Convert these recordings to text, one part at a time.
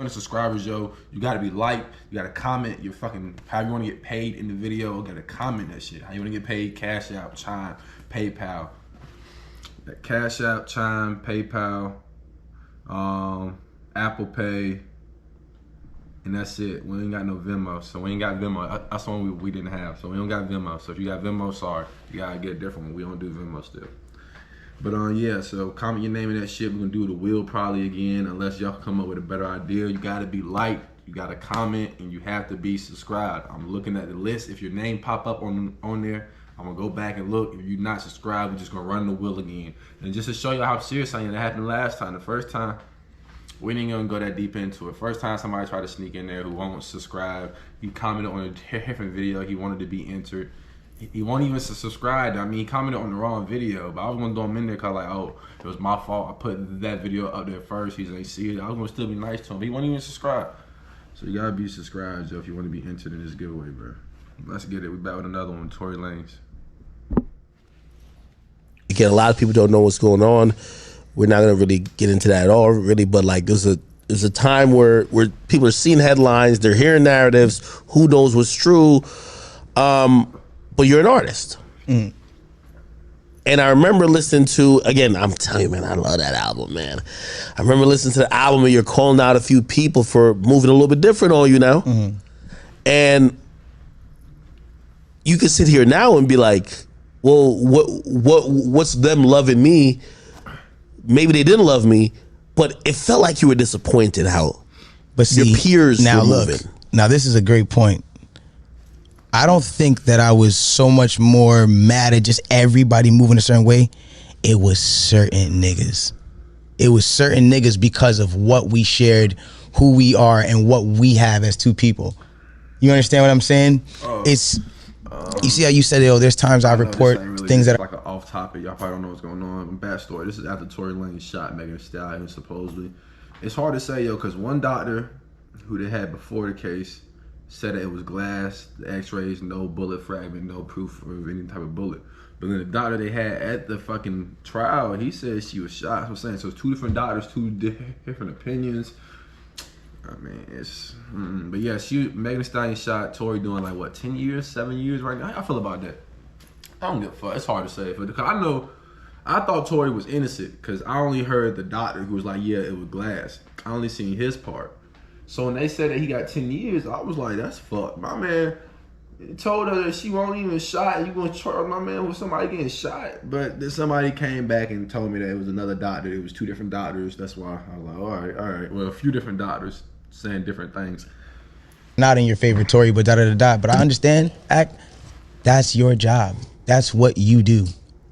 subscribers, yo, you gotta be liked. You gotta comment your fucking how you want to get paid in the video. You gotta comment that shit. How you want to get paid? Cash App, Chime, PayPal. That Cash App, Chime, PayPal, Apple Pay, and that's it. We ain't got no Venmo, so we ain't got Venmo. That's the one we didn't have, so we don't got Venmo. So if you got Venmo, sorry, you gotta get a different one. We don't do Venmo still. But yeah, so comment your name in that shit. We're gonna do the wheel probably again, unless y'all come up with a better idea. You gotta be liked, you gotta comment, and you have to be subscribed. I'm looking at the list. If your name pop up on there, I'm gonna go back and look. If you're not subscribed, we're just gonna run the wheel again. And just to show you how serious I am, that happened last time. The first time, we ain't gonna go that deep into it. First time somebody tried to sneak in there who won't subscribe, he commented on a different video, he wanted to be entered. He won't even subscribe. I mean, he commented on the wrong video, but I was gonna throw him in there cause like, oh, it was my fault. I put that video up there first. He's like, see it. I was gonna still be nice to him, but he won't even subscribe. So you gotta be subscribed, Joe, if you want to be entered in this giveaway, bro. Let's get it. We back with another one, Tory Lanez. Again, a lot of people don't know what's going on. We're not gonna really get into that at all, really. But like, there's a time where people are seeing headlines, they're hearing narratives. Who knows what's true? But you're an artist. And I remember listening to, again, I'm telling you, man, I love that album, man. I remember listening to the album and you're calling out a few people for moving a little bit different on you now. And you can sit here now and be like, well, what's them loving me? Maybe they didn't love me, but it felt like you were disappointed how your peers now were look, moving. Now this is a great point. I don't think that I was so much more mad at just everybody moving a certain way. It was certain niggas. It was certain niggas because of what we shared, who we are, and what we have as two people. You understand what I'm saying? It's you see how you said, yo, there's times I report really things that like an off topic. Y'all probably don't know what's going on. Bad story. This is after Tory Lanez shot Megan Thee Stallion, supposedly. It's hard to say, yo, because one doctor who they had before the case said that it was glass, the x-rays, no bullet fragment, no proof of any type of bullet. But then the doctor they had at the fucking trial, he said she was shot. That's what I'm saying. So it's two different doctors, two different opinions. I mean, it's... But yeah, Megan Thee Stallion shot, Tory doing like, what, 10 years, 7 years right now? How y'all feel about that? I don't give a fuck. It's hard to say. Because I thought Tory was innocent because I only heard the doctor who was like, yeah, it was glass. I only seen his part. So when they said that he got 10 years, I was like, that's fucked. My man told her that she won't even shot. You gonna charge my man with somebody getting shot? But then somebody came back and told me that it was another doctor. It was two different doctors. That's why I was like, all right. Well, a few different doctors saying different things. not in your favorite Tory, but da-da-da-da. But I understand, that's your job. That's what you do.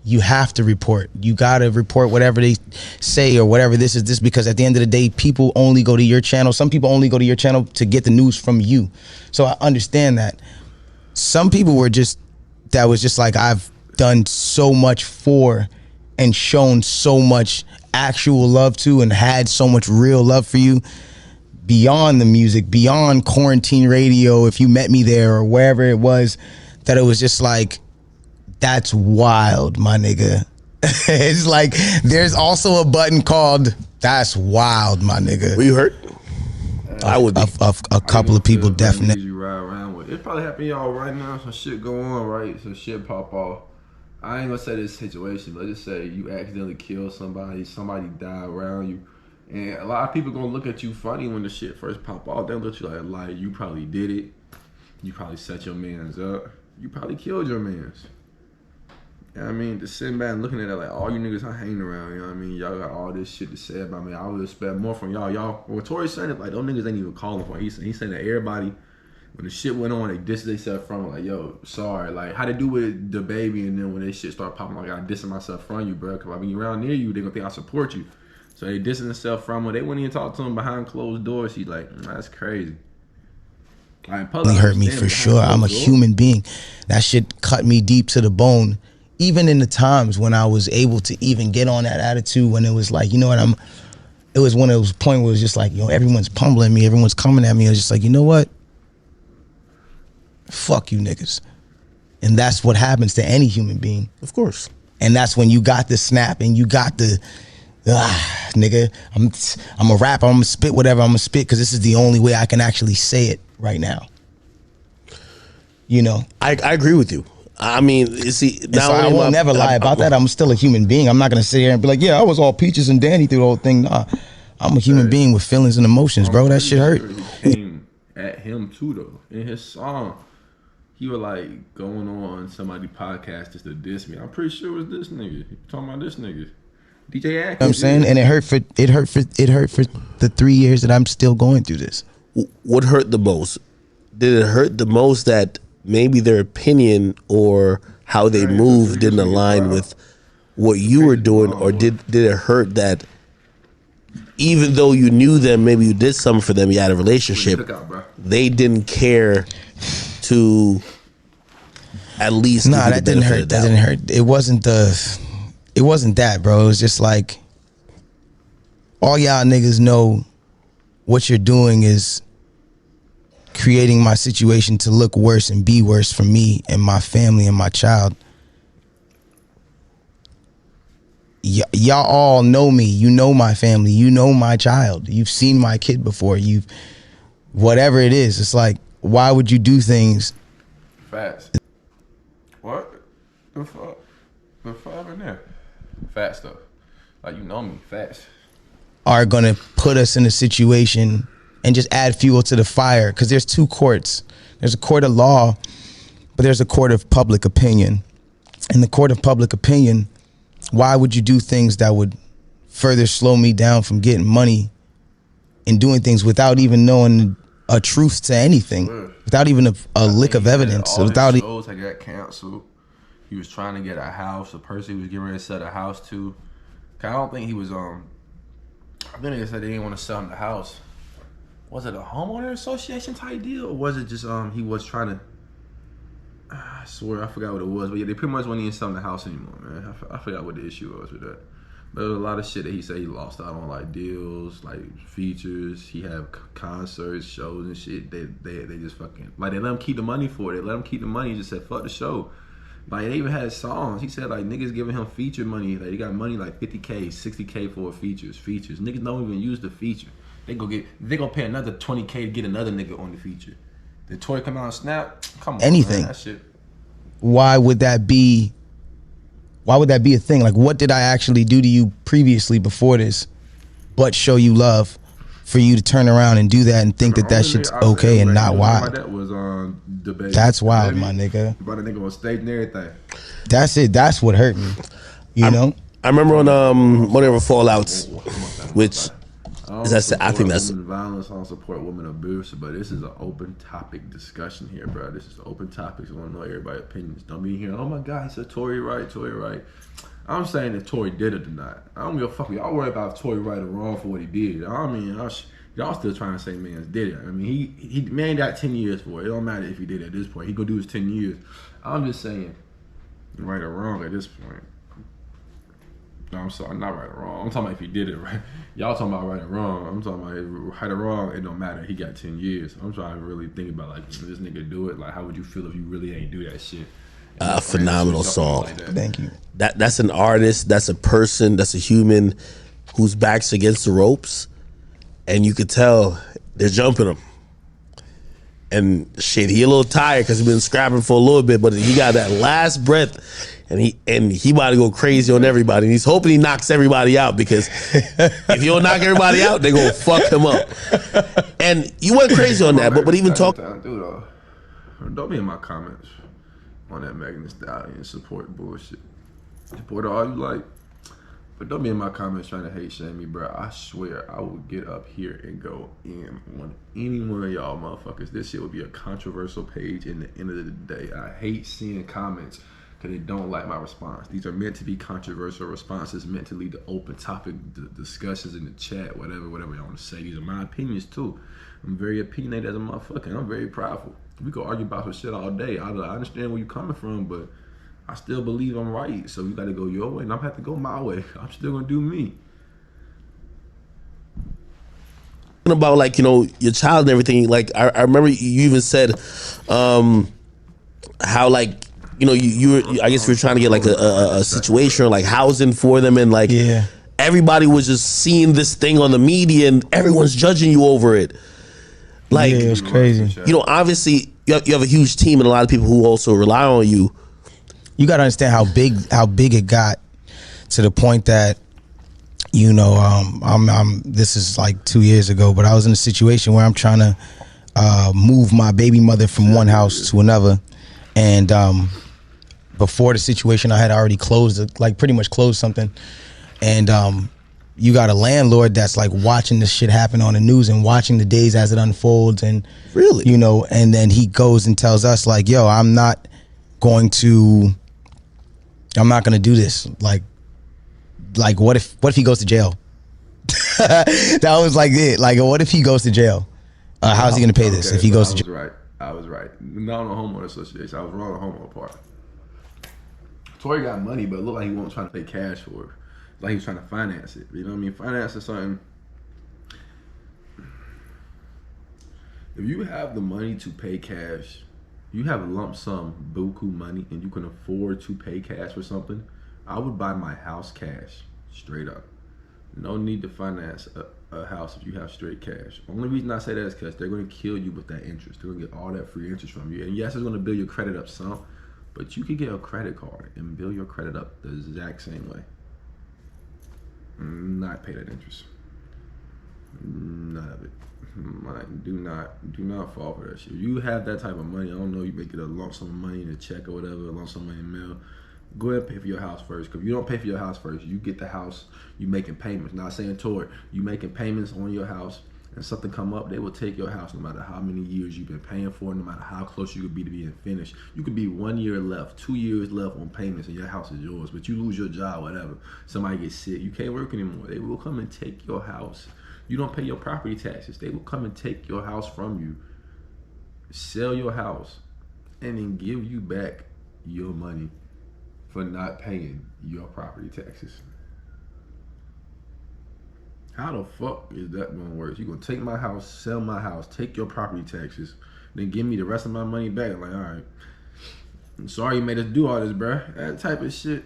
You have to report. You gotta report whatever they say or whatever this is this, because at the end of the day, people only go to your channel. Some people only go to your channel to get the news from you. So I understand that. Some people were just, that was just like, I've done so much for and shown so much actual love to and had so much real love for you beyond the music, beyond quarantine radio, if you met me there or wherever it was, that it was just like, that's wild, my nigga. It's like, there's also a button called, that's wild, my nigga. Were you hurt? I would be. A couple of people definitely. You ride around with. It probably happening y'all right now. Some shit go on, right? Some shit pop off. I ain't gonna say this situation, but just say you accidentally kill somebody die around you, and a lot of people gonna look at you funny when the shit first pop off. They'll look at you like you probably did it. You probably set your mans up. You probably killed your mans. You know what I mean? Just sitting back and looking at it like, all you niggas I hanging around, you know what I mean? Y'all got all this shit to say about me. I would expect more from y'all. Well, Tory's saying it like, those niggas ain't even calling for it. He's saying that everybody, when the shit went on, they dissed themselves from it. Like, yo, sorry. Like, how they do with the baby, and then when they shit start popping, like, I dissing myself from you, bro. Because I mean, around near you, they gonna think I support you. So they dissing themselves from her. They wouldn't even talk to him behind closed doors. He's like, that's crazy. It hurt me for sure. I'm a human being. That shit cut me deep to the bone. Even in the times when I was able to even get on that attitude, when it was like, you know what, it was one of those points where it was just like, you know, everyone's pummeling me, everyone's coming at me. I was just like, you know what? Fuck you niggas. And that's what happens to any human being. Of course. And that's when you got the snap and you got the nigga, I'm a rapper, I'm gonna spit whatever I'm gonna spit because this is the only way I can actually say it right now. You know, I agree with you. I mean, you see, so I won't never lie about that. I'm still a human being. I'm not gonna sit here and be like, yeah, I was all peaches and dandy through the whole thing. Nah, I'm a human being with feelings and emotions, bro. That shit hurt. He came at him too, though. In his song, he was like going on somebody's podcast just to diss me. I'm pretty sure it was this nigga. He talking about this nigga, DJ Atkins. You know what I'm saying, and it hurt for the 3 years that I'm still going through this. What hurt the most? Did it hurt the most that maybe their opinion or how they moved didn't align with what you were doing, or did it hurt that even though you knew them, maybe you did something for them, you had a relationship, they didn't care to at least Nah, that didn't hurt. That didn't hurt. It wasn't that, bro. It was just like, all y'all niggas know what you're doing is creating my situation to look worse and be worse for me and my family and my child. Y'all all know me. You know my family. You know my child. You've seen my kid before. You've whatever it is. It's like, why would you do things? Fast. What the fuck? The fuck in there? Fat stuff. Like, you know me. Fast. Are gonna put us in a situation and just add fuel to the fire, because there's two courts. There's a court of law, but there's a court of public opinion. In the court of public opinion, why would you do things that would further slow me down from getting money and doing things without even knowing a truth to anything, without even a lick of evidence, without shows that got canceled? He was trying to get a house, a person he was getting ready to sell a house to. I don't think he was I think they said they didn't want to sell him the house. Was it a homeowner association type deal, or was it just he was trying to? I swear I forgot what it was, but yeah, they pretty much wouldn't even sell him the house anymore, man. I forgot what the issue was with that. But there was a lot of shit that he said he lost out on, like deals, like features. He had concerts, shows, and shit. They just fucking like they let him keep the money for it. They let him keep the money. He just said fuck the show. Like they even had songs. He said like niggas giving him feature money. Like he got money like 50K, 60K for features. Niggas don't even use the feature. They gonna pay another 20K to get another nigga on the feature. Did Tory come out and snap? Come on, anything. Man, that shit. Why would that be a thing? Like, what did I actually do to you previously before this but show you love for you to turn around and do that and think that shit's okay and not wild? That was on debate. That's wild, my nigga. About a nigga on stage and everything. That's it. That's what hurt me. You know? I remember on one of our fallouts, which as I said, I think that's violence. I don't support women abuse, but this is an open topic discussion here, bro. This is an open topic. So I want to know everybody's opinions. Don't be here. Oh my God, he said Tory right. I'm saying if Tory did it or not. I don't give a fuck. Y'all worry about if Tory right or wrong for what he did. I mean, y'all still trying to say man's did it. I mean, he man got 10 years for it. It don't matter if he did it at this point. He gonna do his 10 years. I'm just saying, right or wrong at this point. No, I'm sorry, not right or wrong. I'm talking about if he did it right. Y'all talking about right or wrong. I'm talking about right or wrong. It don't matter. He got 10 years. I'm trying to really think about like, this nigga do it. Like, how would you feel if you really ain't do that shit? A phenomenal song. Like Thank you. That's an artist. That's a person. That's a human whose back's against the ropes, and you could tell they're jumping him. And shit, he a little tired because he's been scrapping for a little bit, but he got that last breath, and he about to go crazy on everybody. And he's hoping he knocks everybody out, because if you don't knock everybody out, they gonna fuck him up. And you went crazy on that, but even talk. Don't be in my comments on that Megan Thee Stallion support bullshit. Support all you like, but don't be in my comments trying to hate shame me, bro. I swear I will get up here and go in on any one of y'all motherfuckers. This shit will be a controversial page in the end of the day. I hate seeing comments because they don't like my response. These are meant to be controversial responses, meant to lead to open topic discussions in the chat, whatever y'all want to say. These are my opinions too. I'm very opinionated as a motherfucker, and I'm very prideful. We could argue about some shit all day. I understand where you're coming from, but I still believe I'm right. So you got to go your way, and I'm gonna have to go my way. I'm still gonna do me. About like, you know, your child and everything. Like I remember you even said how like, you know, you were, I guess you were trying to get like a situation or like housing for them, and like, yeah. everybody was just seeing this thing on the media and everyone's judging you over it. Like, yeah, it's crazy. you know, obviously you have a huge team and a lot of people who also rely on you. You got to understand how big it got to the point that, you know, this is like 2 years ago, but I was in a situation where I'm trying to move my baby mother from one house to another, and before the situation, I had already closed, like pretty much closed something, and you got a landlord that's like watching this shit happen on the news and watching the days as it unfolds, and Really, you know, and then he goes and tells us like, yo, I'm not gonna do this. Like what if he goes to jail? That was like it. Like, what if he goes to jail? How's he gonna pay this if he goes to jail? I was right. Not on the homeowner association. I was wrong on the homeowner part. Tory got money, but it looked like he wasn't trying to pay cash for it. Like he was trying to finance it. You know what I mean? Finance is something. If you have the money to pay cash, you have a lump sum, buku money, and you can afford to pay cash for something, I would buy my house cash, straight up. No need to finance a house if you have straight cash. Only reason I say that is because they're going to kill you with that interest. They're going to get all that free interest from you. And yes, it's going to build your credit up some, but you could get a credit card and build your credit up the exact same way. Not pay that interest. None of it. Do not fall for that shit. If you have that type of money, I don't know, you may get a lump sum of money in a check or whatever, a lump sum of money in mail. Go ahead and pay for your house first. Because if you don't pay for your house first, you get the house, you making payments. Not saying Tory, you making payments on your house, and something come up, they will take your house no matter how many years you've been paying for, no matter how close you could be to being finished. You could be 1 year left, 2 years left on payments, and your house is yours. But you lose your job, whatever. Somebody gets sick, you can't work anymore. They will come and take your house. You don't pay your property taxes. They will come and take your house from you, sell your house, and then give you back your money for not paying your property taxes. How the fuck is that gonna work? You gonna take my house, sell my house, take your property taxes, then give me the rest of my money back? Like, all right, I'm sorry you made us do all this, bruh. That type of shit.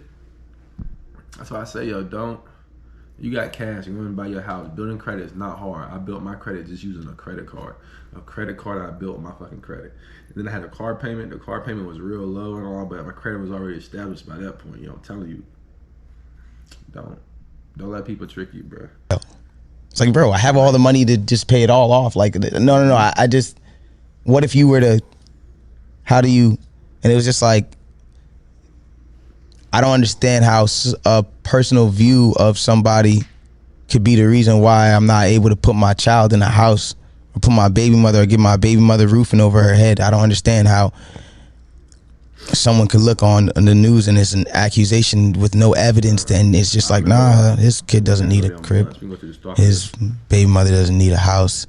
That's why I say, yo, don't. You got cash, you're gonna buy your house. Building credit is not hard. I built my credit just using a credit card. A credit card, I built my fucking credit. And then I had a car payment. The car payment was real low and all, but my credit was already established by that point. You know, I'm telling you, don't let people trick you, bro. It's like, bro, I have all the money to just pay it all off. Like, no. I just, what if you were to, how do you, and it was just like, I don't understand how a personal view of somebody could be the reason why I'm not able to put my child in a house or put my baby mother or get my baby mother roofing over her head. I don't understand how someone could look on the news and it's an accusation with no evidence, and it's just like, nah, his kid doesn't need a crib. His baby mother doesn't need a house.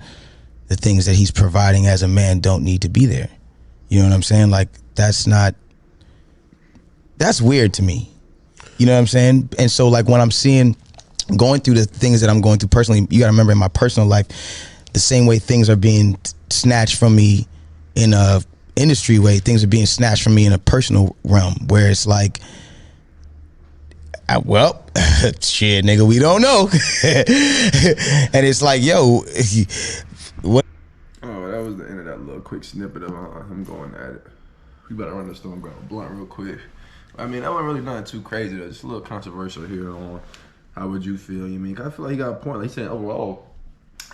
The things that he's providing as a man don't need to be there. You know what I'm saying? Like, that's weird to me. You know what I'm saying? And so, like, when I'm going through the things that I'm going through personally, you gotta remember, in my personal life, the same way things are being snatched from me in a industry way, things are being snatched from me in a personal realm, where it's like, well, shit, nigga, we don't know. And it's like, yo, what? Oh, that was the end of that little quick snippet of him going at it. We better run the storm, grab a blunt real quick. I mean, that wasn't really nothing too crazy though. Just a little controversial here on how would you feel. You mean, I feel like he got a point. Like, he's saying overall,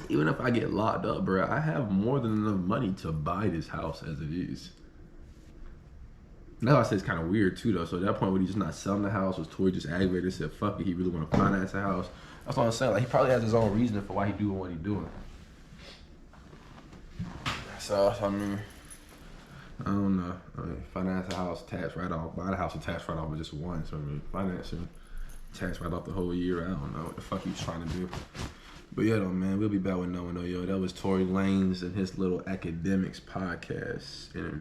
even if I get locked up, bro, I have more than enough money to buy this house as it is. Now I say it's kind of weird too though. So at that point, when he's just not selling the house, was Tory just aggravated and said, fuck it, he really want to finance the house? That's what I'm saying. Like, he probably has his own reasoning for why he doing what he doing. So, I mean, I don't know. I mean, finance a house, tax write-off. Buy the house and tax write-off was just one. So, I mean, financing, tax write-off the whole year. I don't know what the fuck he's trying to do. But yeah, though, man, we'll be back with No One Know. Yo, that was Tory Lanez and his little academics podcast interview.